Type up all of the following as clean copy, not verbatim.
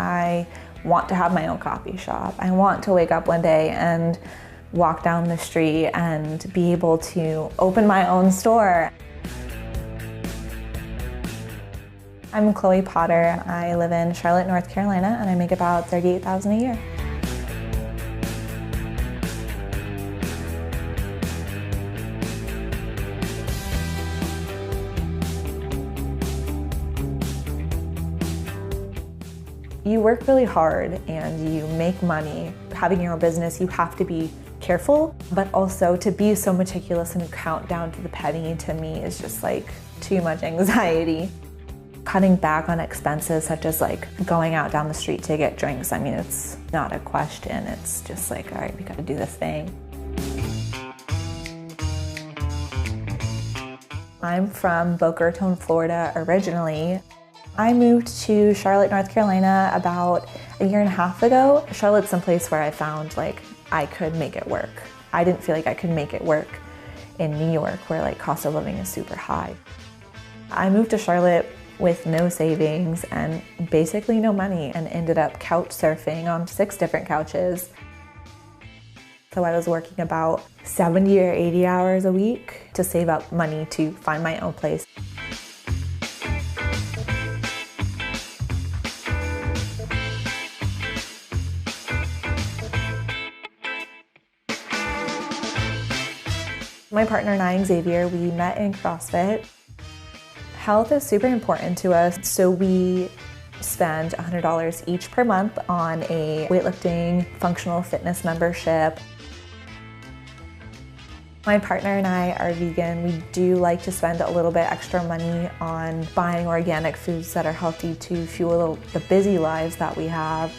I want to have my own coffee shop. I want to wake up one day and walk down the street and be able to open my own store. I'm Chloe Potter. I live in Charlotte, North Carolina, and I make about $38,000 a year. You work really hard and you make money. Having your own business, you have to be careful, but also to be so meticulous and count down to the penny, to me, is just like too much anxiety. Cutting back on expenses such as like going out down the street to get drinks, I mean, it's not a question. It's just like, all right, we gotta do this thing. I'm from Boca Raton, Florida originally. I moved to Charlotte, North Carolina about a year and a half ago. Charlotte's someplace where I found like I could make it work. I didn't feel like I could make it work in New York, where like cost of living is super high. I moved to Charlotte with no savings and basically no money, and ended up couch surfing on 6 different couches. So I was working about 70 or 80 hours a week to save up money to find my own place. My partner and I, Xavier, we met in CrossFit. Health is super important to us, so we spend $100 each per month on a weightlifting functional fitness membership. My partner and I are vegan. We do like to spend a little bit extra money on buying organic foods that are healthy to fuel the busy lives that we have.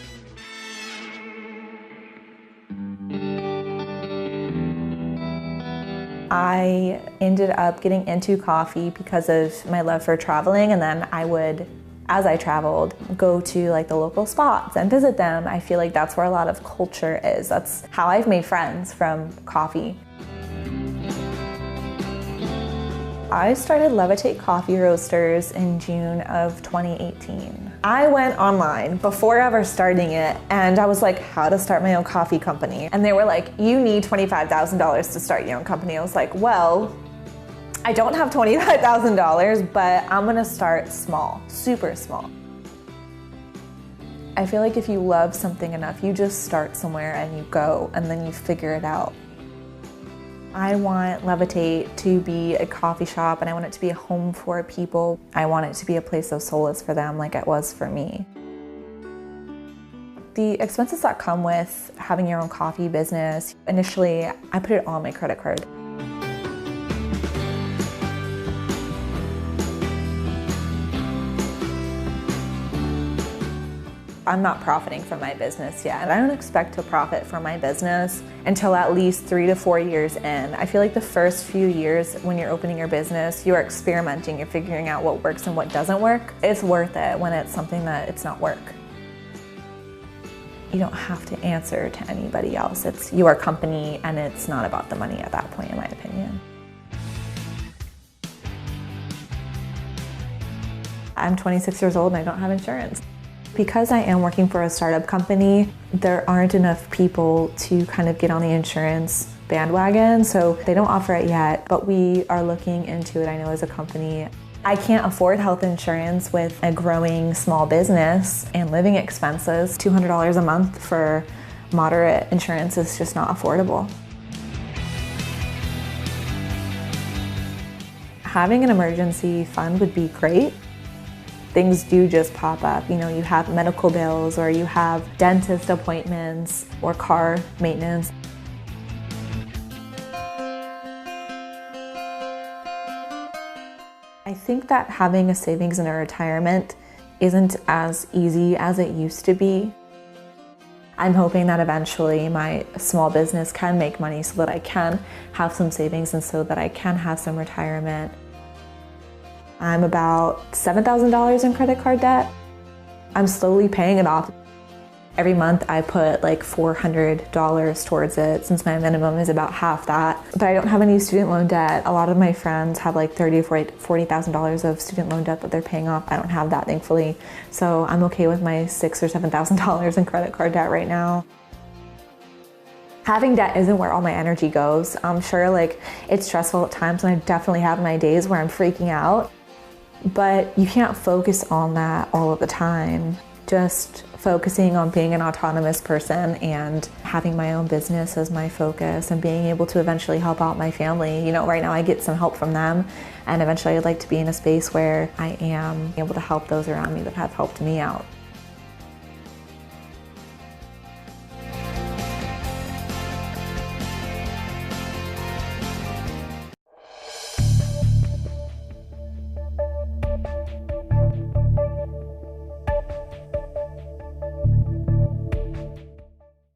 I ended up getting into coffee because of my love for traveling, and then I would, as I traveled, go to like the local spots and visit them. I feel like that's where a lot of culture is. That's how I've made friends, from coffee. I started Levitate Coffee Roasters in June of 2018. I went online before ever starting it, and I was like, how to start my own coffee company. And they were like, you need $25,000 to start your own company. I was like, well, I don't have $25,000, but I'm gonna start small, super small. I feel like if you love something enough, you just start somewhere and you go, and then you figure it out. I want Levitate to be a coffee shop, and I want it to be a home for people. I want it to be a place of solace for them like it was for me. The expenses that come with having your own coffee business, initially I put it on my credit card. I'm not profiting from my business yet, and I don't expect to profit from my business until at least 3 to 4 years in. I feel like the first few years when you're opening your business, you're experimenting, you're figuring out what works and what doesn't work. It's worth it when it's something that it's not work. You don't have to answer to anybody else. It's your company, and it's not about the money at that point, in my opinion. I'm 26 years old and I don't have insurance. Because I am working for a startup company, there aren't enough people to kind of get on the insurance bandwagon, so they don't offer it yet, but we are looking into it, I know, as a company. I can't afford health insurance with a growing small business and living expenses. $200 a month for moderate insurance is just not affordable. Having an emergency fund would be great. Things do just pop up. You know, you have medical bills, or you have dentist appointments, or car maintenance. I think that having a savings and a retirement isn't as easy as it used to be. I'm hoping that eventually my small business can make money so that I can have some savings and so that I can have some retirement. I'm about $7,000 in credit card debt. I'm slowly paying it off. Every month I put like $400 towards it since my minimum is about half that. But I don't have any student loan debt. A lot of my friends have like $30,000 or $40,000 of student loan debt that they're paying off. I don't have that, thankfully. So I'm okay with my $6,000 or $7,000 in credit card debt right now. Having debt isn't where all my energy goes. I'm sure like it's stressful at times, and I definitely have my days where I'm freaking out, but you can't focus on that all of the time. Just focusing on being an autonomous person and having my own business as my focus and being able to eventually help out my family. You know, right now I get some help from them, and eventually I'd like to be in a space where I am able to help those around me that have helped me out.